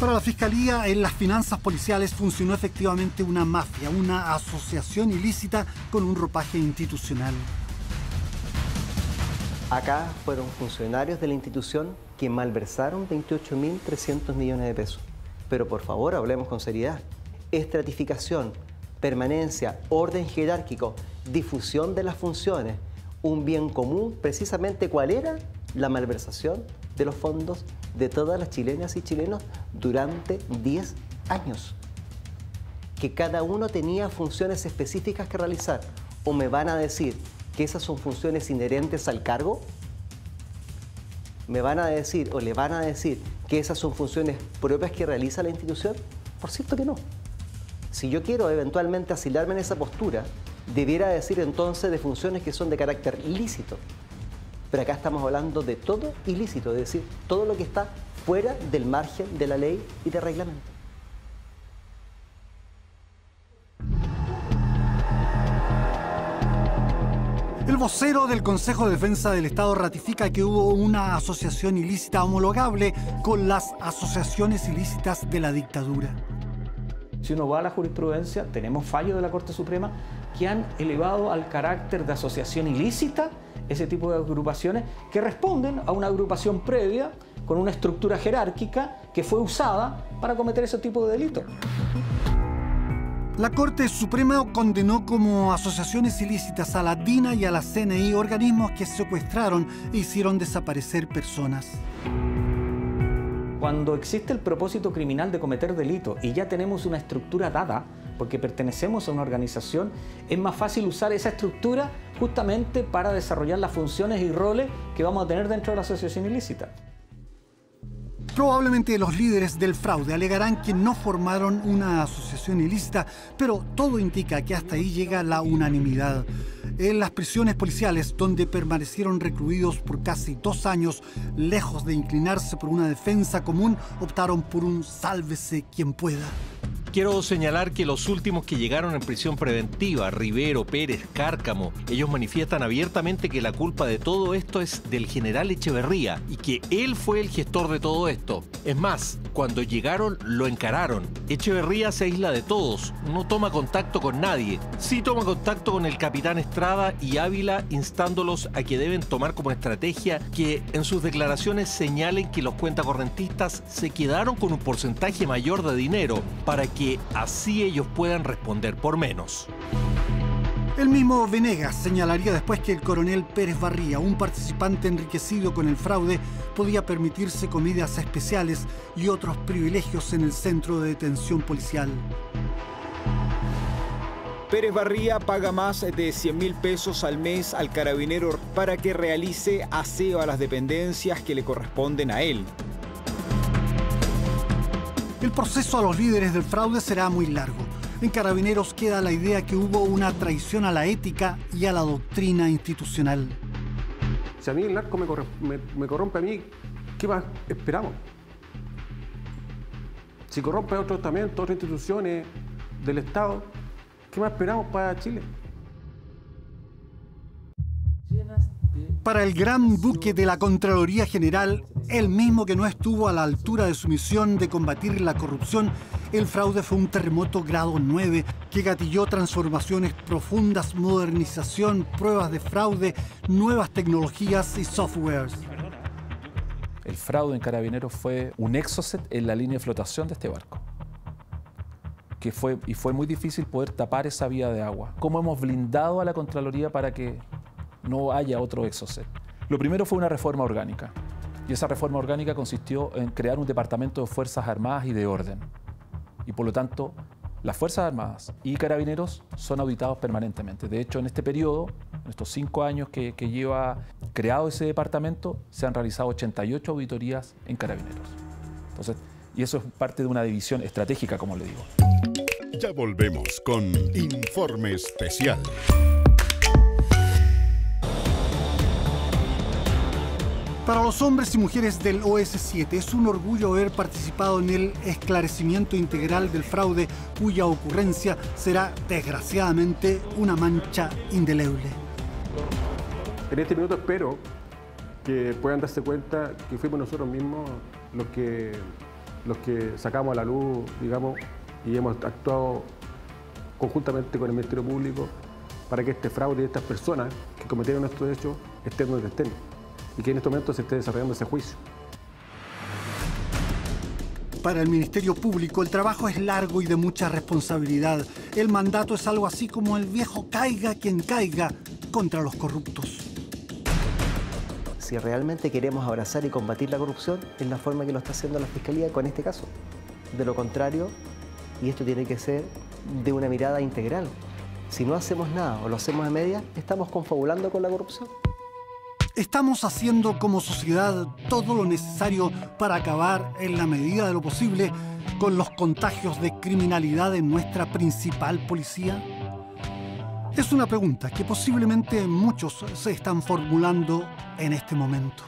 Para la Fiscalía, en las finanzas policiales funcionó efectivamente una mafia, una asociación ilícita con un ropaje institucional. Acá fueron funcionarios de la institución que malversaron 28.300 millones de pesos. Pero por favor, hablemos con seriedad. Estratificación, permanencia, orden jerárquico, difusión de las funciones, un bien común, precisamente ¿cuál era? La malversación de los fondos de todas las chilenas y chilenos durante 10 años. Que cada uno tenía funciones específicas que realizar. ¿O me van a decir que esas son funciones inherentes al cargo? ¿Me van a decir o le van a decir que esas son funciones propias que realiza la institución? Por cierto que no. Si yo quiero eventualmente asilarme en esa postura, debiera decir entonces de funciones que son de carácter lícito. Pero acá estamos hablando de todo ilícito, es decir, todo lo que está fuera del margen de la ley y del reglamento. El vocero del Consejo de Defensa del Estado ratifica que hubo una asociación ilícita homologable con las asociaciones ilícitas de la dictadura. Si uno va a la jurisprudencia, tenemos fallos de la Corte Suprema que han elevado al carácter de asociación ilícita ese tipo de agrupaciones que responden a una agrupación previa con una estructura jerárquica que fue usada para cometer ese tipo de delitos. La Corte Suprema condenó como asociaciones ilícitas a la DINA y a la CNI, organismos que secuestraron e hicieron desaparecer personas. Cuando existe el propósito criminal de cometer delito y ya tenemos una estructura dada, porque pertenecemos a una organización, es más fácil usar esa estructura justamente para desarrollar las funciones y roles que vamos a tener dentro de la asociación ilícita. Probablemente los líderes del fraude alegarán que no formaron una asociación ilícita, pero todo indica que hasta ahí llega la unanimidad. En las prisiones policiales, donde permanecieron recluidos por casi 2 años, lejos de inclinarse por una defensa común, optaron por un sálvese quien pueda. Quiero señalar que los últimos que llegaron en prisión preventiva, Rivero, Pérez, Cárcamo, ellos manifiestan abiertamente que la culpa de todo esto es del general Echeverría y que él fue el gestor de todo esto. Es más, cuando llegaron lo encararon. Echeverría se aísla de todos, no toma contacto con nadie. Sí toma contacto con el capitán Estrada y Ávila, instándolos a que deben tomar como estrategia que en sus declaraciones señalen que los cuentacorrentistas se quedaron con un porcentaje mayor de dinero para que así ellos puedan responder por menos. El mismo Venegas señalaría después que el coronel Pérez Barría, un participante enriquecido con el fraude, podía permitirse comidas especiales y otros privilegios en el centro de detención policial. Pérez Barría paga más de 100.000 pesos al mes al carabinero para que realice aseo a las dependencias que le corresponden a él. El proceso a los líderes del fraude será muy largo. En Carabineros queda la idea que hubo una traición a la ética y a la doctrina institucional. Si a mí el narco me corrompe a mí, ¿qué más esperamos? Si corrompe a otros también, otras instituciones del Estado, ¿qué más esperamos para Chile? Para el gran buque de la Contraloría General, el mismo que no estuvo a la altura de su misión de combatir la corrupción, el fraude fue un terremoto grado 9 que gatilló transformaciones profundas, modernización, pruebas de fraude, nuevas tecnologías y softwares. El fraude en Carabineros fue un exocet en la línea de flotación de este barco. fue muy difícil poder tapar esa vía de agua. ¿Cómo hemos blindado a la Contraloría para que no haya otro Exocet? Lo primero fue una reforma orgánica. Y esa reforma orgánica consistió en crear un departamento de Fuerzas Armadas y de Orden. Y por lo tanto, las Fuerzas Armadas y Carabineros son auditados permanentemente. De hecho, en este periodo, en estos 5 años que lleva creado ese departamento, se han realizado 88 auditorías en Carabineros. Entonces, y eso es parte de una división estratégica, como le digo. Ya volvemos con Informe Especial. Para los hombres y mujeres del OS7 es un orgullo haber participado en el esclarecimiento integral del fraude, cuya ocurrencia será, desgraciadamente, una mancha indeleble. En este minuto espero que puedan darse cuenta que fuimos nosotros mismos los que sacamos a la luz, digamos, y hemos actuado conjuntamente con el Ministerio Público para que este fraude y estas personas que cometieron estos hechos estén donde estén, y que en este momento se esté desarrollando ese juicio. Para el Ministerio Público el trabajo es largo y de mucha responsabilidad. El mandato es algo así como el viejo caiga quien caiga contra los corruptos. Si realmente queremos abrazar y combatir la corrupción, es la forma que lo está haciendo la Fiscalía con este caso. De lo contrario, y esto tiene que ser de una mirada integral, si no hacemos nada o lo hacemos a medias, estamos confabulando con la corrupción. Estamos haciendo como sociedad todo lo necesario para acabar, en la medida de lo posible, con los contagios de criminalidad en nuestra principal policía. Es una pregunta que posiblemente muchos se están formulando en este momento.